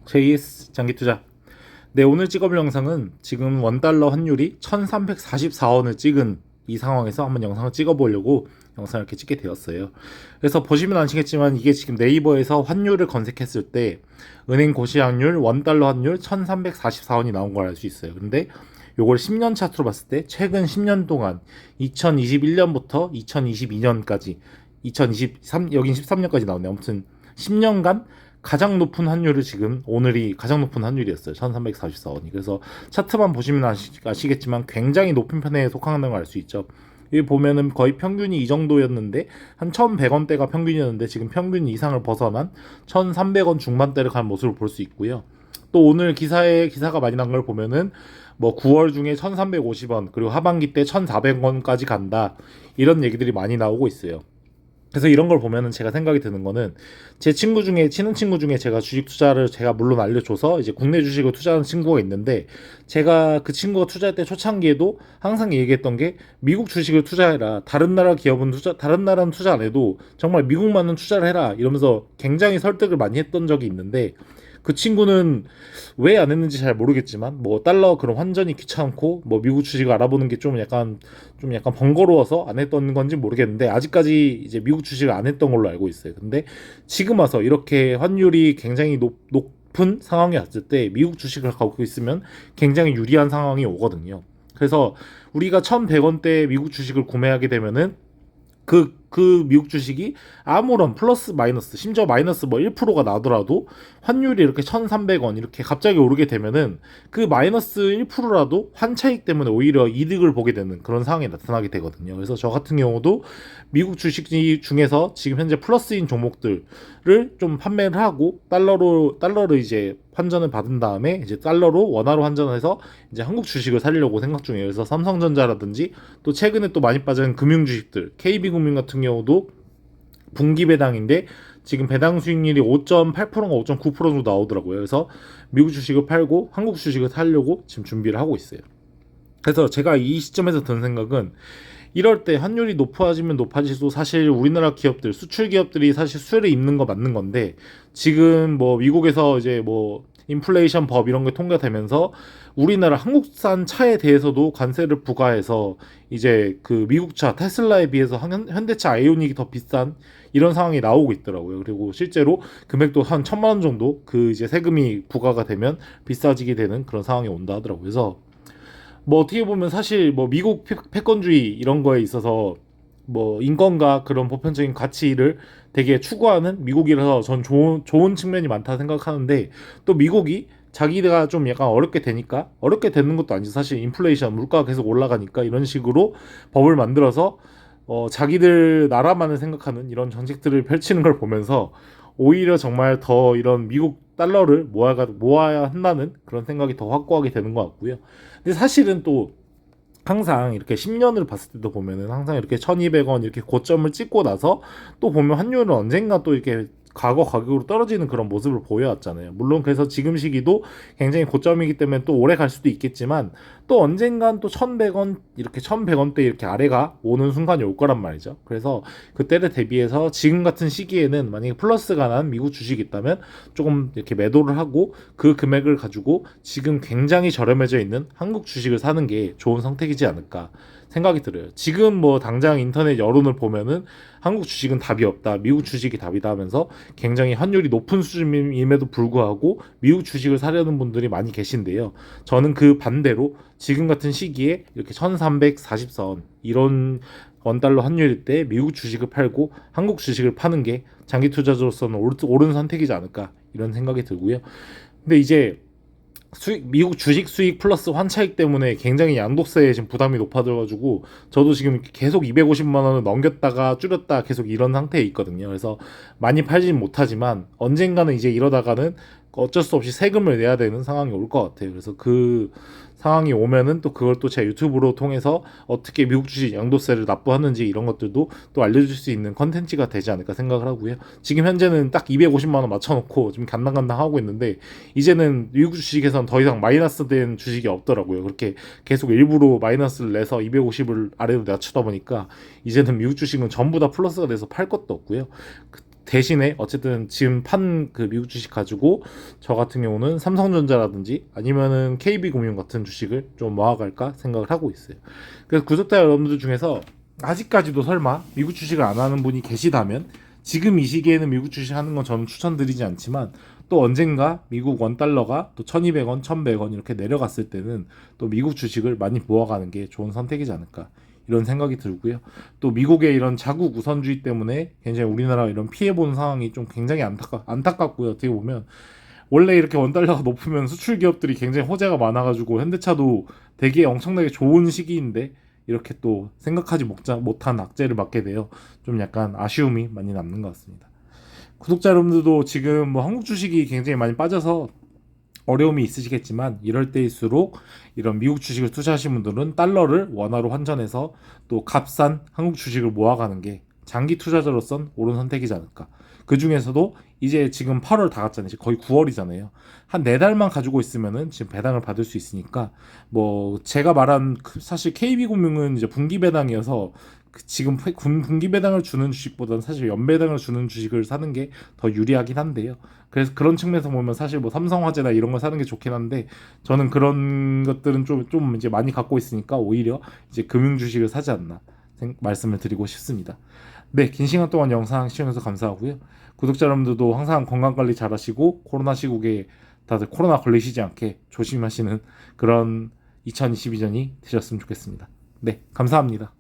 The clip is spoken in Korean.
JS 장기투자. 네, 오늘 찍어볼 영상은 지금 원달러 환율이 1344원을 찍은 이 상황에서 한번 영상을 찍어보려고 영상을 이렇게 찍게 되었어요. 그래서 보시면 아시겠지만 이게 지금 네이버에서 환율을 검색했을 때 은행 고시확률 원달러 환율 1344원이 나온 걸 알 수 있어요. 근데 요걸 10년 차트로 봤을 때 최근 10년 동안 2021년부터 2022년까지 2023 여긴 13년까지 나오네요. 아무튼 10년간 가장 높은 환율을 지금 오늘이 가장 높은 환율이었어요. 1344원이. 그래서 차트만 보시면 아시겠지만 굉장히 높은 편에 속하는 걸 알 수 있죠. 여기 보면은 거의 평균이 이 정도였는데 한 1100원대가 평균이었는데 지금 평균 이상을 벗어난 1300원 중반대를 간 모습을 볼 수 있고요. 또 오늘 기사가 많이 난 걸 보면은 뭐 9월 중에 1350원 그리고 하반기 때 1400원까지 간다 이런 얘기들이 많이 나오고 있어요. 그래서 이런 걸 보면은 제가 생각이 드는 거는 제 친구 중에 친한 친구 중에 제가 주식 투자를 제가 물론 알려줘서 이제 국내 주식을 투자하는 친구가 있는데 제가 그 친구가 투자할 때 초창기에도 항상 얘기했던 게 미국 주식을 투자해라. 다른 나라 기업은 다른 나라는 투자 안 해도 정말 미국만은 투자를 해라. 이러면서 굉장히 설득을 많이 했던 적이 있는데 그 친구는 왜 안 했는지 잘 모르겠지만 뭐 달러 그런 환전이 귀찮고 뭐 미국 주식을 알아보는 게 좀 약간 번거로워서 안 했던 건지 모르겠는데 아직까지 이제 미국 주식을 안 했던 걸로 알고 있어요. 근데 지금 와서 이렇게 환율이 굉장히 높은 상황이 왔을 때 미국 주식을 갖고 있으면 굉장히 유리한 상황이 오거든요. 그래서 우리가 1100원대 미국 주식을 구매하게 되면은 그 미국 주식이 아무런 플러스 마이너스 심지어 마이너스 뭐 1%가 나더라도 환율이 이렇게 1300원 이렇게 갑자기 오르게 되면은 그 마이너스 1%라도 환차익 때문에 오히려 이득을 보게 되는 그런 상황이 나타나게 되거든요. 그래서 저 같은 경우도 미국 주식 중에서 지금 현재 플러스인 종목들을 좀 판매를 하고 달러를 이제 환전을 받은 다음에 이제 달러로 원화로 환전해서 이제 한국 주식을 살려고 생각 중이에요. 그래서 삼성전자라든지 또 최근에 또 많이 빠진 금융 주식들 KB금융 같은 경우도 분기 배당인데 지금 배당 수익률이 5.8%가 5.9% 정도 나오더라고요. 그래서 미국 주식을 팔고 한국 주식을 살려고 지금 준비를 하고 있어요. 그래서 제가 이 시점에서 든 생각은 이럴 때 환율이 높아지면 높아질수록 사실 우리나라 기업들, 수출 기업들이 사실 수혜를 입는 거 맞는 건데 지금 뭐 미국에서 이제 뭐 인플레이션 법 이런 게 통과되면서 우리나라 한국산 차에 대해서도 관세를 부과해서 이제 그 미국 차 테슬라에 비해서 현대차 아이오닉이 더 비싼 이런 상황이 나오고 있더라고요. 그리고 실제로 금액도 한 1000만 원 정도 그 이제 세금이 부과가 되면 비싸지게 되는 그런 상황이 온다 하더라고요. 그래서 뭐 어떻게 보면 사실 뭐 미국 패권주의 이런 거에 있어서 뭐 인권과 그런 보편적인 가치를 되게 추구하는 미국이라서 전 좋은 측면이 많다 생각하는데 또 미국이 자기가 좀 약간 어렵게 되니까 어렵게 되는 것도 아니지 사실 인플레이션 물가가 계속 올라가니까 이런 식으로 법을 만들어서 자기들 나라만을 생각하는 이런 정책들을 펼치는 걸 보면서 오히려 정말 더 이런 미국 달러를 모아야 한다는 그런 생각이 더 확고하게 되는 것 같고요. 근데 사실은 또 항상 이렇게 10년을 봤을 때도 보면은 항상 이렇게 1200원 이렇게 고점을 찍고 나서 또 보면 환율은 언젠가 또 이렇게 과거 가격으로 떨어지는 그런 모습을 보여왔잖아요. 물론 그래서 지금 시기도 굉장히 고점이기 때문에 또 오래 갈 수도 있겠지만 또 언젠간 또 1100원 이렇게 1100원대 이렇게 아래가 오는 순간이 올 거란 말이죠. 그래서 그때를 대비해서 지금 같은 시기에는 만약에 플러스가 난 미국 주식이 있다면 조금 이렇게 매도를 하고 그 금액을 가지고 지금 굉장히 저렴해져 있는 한국 주식을 사는 게 좋은 선택이지 않을까 생각이 들어요. 지금 뭐 당장 인터넷 여론을 보면은 한국 주식은 답이 없다, 미국 주식이 답이다 하면서 굉장히 환율이 높은 수준임에도 불구하고 미국 주식을 사려는 분들이 많이 계신데요. 저는 그 반대로 지금 같은 시기에 이렇게 1344원 이런 원달러 환율일 때 미국 주식을 팔고 한국 주식을 파는 게 장기 투자자로서는 옳은 선택이지 않을까 이런 생각이 들고요. 근데 이제 미국 주식 수익 플러스 환차익 때문에 굉장히 양도세에 지금 부담이 높아져가지고 저도 지금 계속 250만 원을 넘겼다가 줄였다 계속 이런 상태에 있거든요. 그래서 많이 팔진 못하지만 언젠가는 이제 이러다가는 어쩔 수 없이 세금을 내야 되는 상황이 올 것 같아요. 그래서 그 상황이 오면은 또 그걸 또 제 유튜브로 통해서 어떻게 미국 주식 양도세를 납부하는지 이런 것들도 또 알려줄 수 있는 컨텐츠가 되지 않을까 생각을 하고요. 지금 현재는 딱 250만 원 맞춰놓고 좀 간당간당 하고 있는데 이제는 미국 주식에선 더 이상 마이너스 된 주식이 없더라고요. 그렇게 계속 일부러 마이너스를 내서 250을 아래로 낮추다 보니까 이제는 미국 주식은 전부 다 플러스가 돼서 팔 것도 없고요. 대신에 어쨌든 지금 판 그 미국 주식 가지고 저 같은 경우는 삼성전자라든지 아니면은 KB금융 같은 주식을 좀 모아갈까 생각을 하고 있어요. 그래서 구독자 여러분들 중에서 아직까지도 설마 미국 주식을 안 하는 분이 계시다면 지금 이 시기에는 미국 주식 하는 건 저는 추천드리지 않지만 또 언젠가 미국 원달러가 또 1200원, 1100원 이렇게 내려갔을 때는 또 미국 주식을 많이 모아가는 게 좋은 선택이지 않을까 이런 생각이 들고요. 또 미국의 이런 자국 우선주의 때문에 굉장히 우리나라 이런 피해보는 상황이 좀 굉장히 안타깝고요. 어떻게 보면 원래 이렇게 원달러가 높으면 수출 기업들이 굉장히 호재가 많아가지고 현대차도 되게 엄청나게 좋은 시기인데 이렇게 또 생각하지 못한 악재를 맞게 되어 좀 약간 아쉬움이 많이 남는 것 같습니다. 구독자 여러분들도 지금 뭐 한국 주식이 굉장히 많이 빠져서 어려움이 있으시겠지만 이럴 때일수록 이런 미국 주식을 투자하시는 분들은 달러를 원화로 환전해서 또 값싼 한국 주식을 모아가는 게 장기 투자자로선 옳은 선택이지 않을까. 그 중에서도 이제 지금 8월 다 갔잖아요. 이제 거의 9월이잖아요. 한 4달만 가지고 있으면은 지금 배당을 받을 수 있으니까 뭐 제가 말한 사실 KB금융은 이제 분기 배당이어서 지금 분기 배당을 주는 주식보다는 사실 연배당을 주는 주식을 사는 게 더 유리하긴 한데요. 그래서 그런 측면에서 보면 사실 뭐 삼성화재나 이런 거 사는 게 좋긴 한데 저는 그런 것들은 좀 이제 많이 갖고 있으니까 오히려 이제 금융 주식을 사지 않나 말씀을 드리고 싶습니다. 네, 긴 시간 동안 영상 시청해주셔서 감사하고요. 구독자 여러분들도 항상 건강관리 잘 하시고 코로나 시국에 다들 코로나 걸리시지 않게 조심하시는 그런 2022년이 되셨으면 좋겠습니다. 네, 감사합니다.